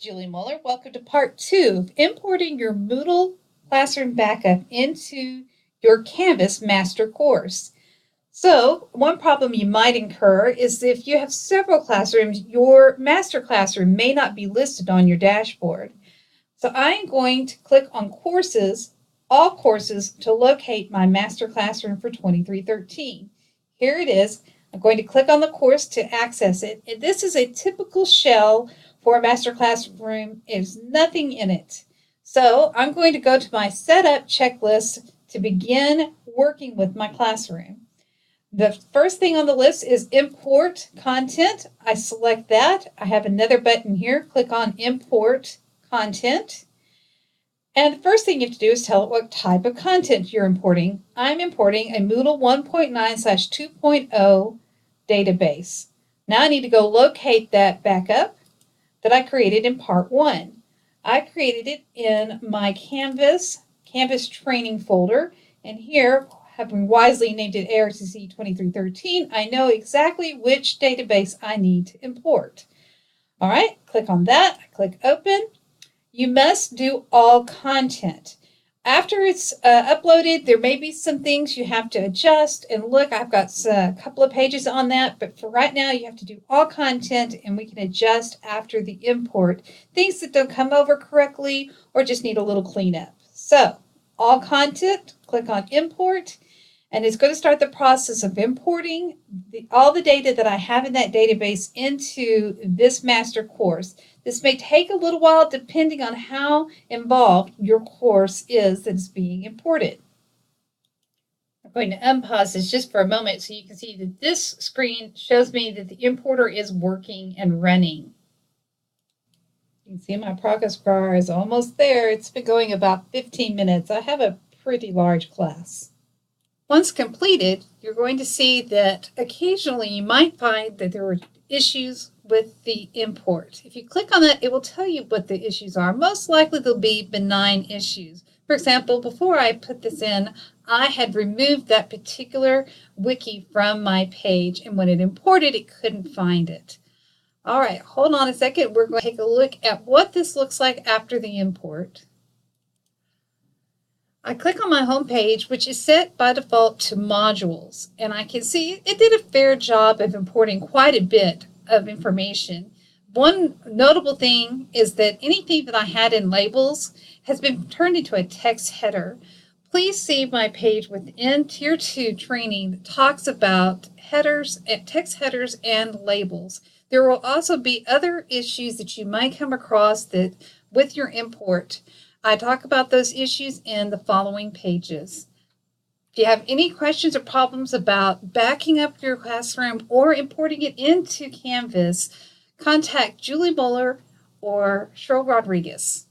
Julie Muller. Welcome to part 2 of importing your Moodle classroom backup into your Canvas master course. So, one problem you might incur is if you have several classrooms, your master classroom may not be listed on your dashboard. So I am going to click on Courses, All Courses, to locate my master classroom for 2313. Here it is. I'm going to click on the course to access it. And this is a typical shell for a master classroom. There's nothing in it. So I'm going to go to my setup checklist to begin working with my classroom. The first thing on the list is import content. I select that. I have another button here. Click on import content. And the first thing you have to do is tell it what type of content you're importing. I'm importing a Moodle 1.9/2.0 database. Now I need to go locate that backup that I created in part 1. I created it in my Canvas training folder, and here, having wisely named it ARCC 2313, I know exactly which database I need to import. All right, click on that, click open. You must do all content. After it's uploaded, there may be some things you have to adjust. And look, I've got a couple of pages on that. But for right now, you have to do all content, and we can adjust after the import. Things that don't come over correctly or just need a little cleanup. So, all content, click on import. And it's going to start the process of importing all the data that I have in that database into this master course. This may take a little while depending on how involved your course is that is being imported. I'm going to unpause this just for a moment so you can see that this screen shows me that the importer is working and running. You can see my progress bar is almost there. It's been going about 15 minutes. I have a pretty large class. Once completed, you're going to see that occasionally you might find that there were issues with the import. If you click on that, it will tell you what the issues are. Most likely they'll be benign issues. For example, before I put this in, I had removed that particular wiki from my page, and when it imported, it couldn't find it. All right, hold on a second. We're going to take a look at what this looks like after the import. I click on my home page, which is set by default to modules, and I can see it did a fair job of importing quite a bit of information. One notable thing is that anything that I had in labels has been turned into a text header. Please see my page within Tier 2 training that talks about headers, text headers, and labels. There will also be other issues that you might come across that with your import. I talk about those issues in the following pages. If you have any questions or problems about backing up your classroom or importing it into Canvas, contact Julie Muller or Cheryl Rodriguez.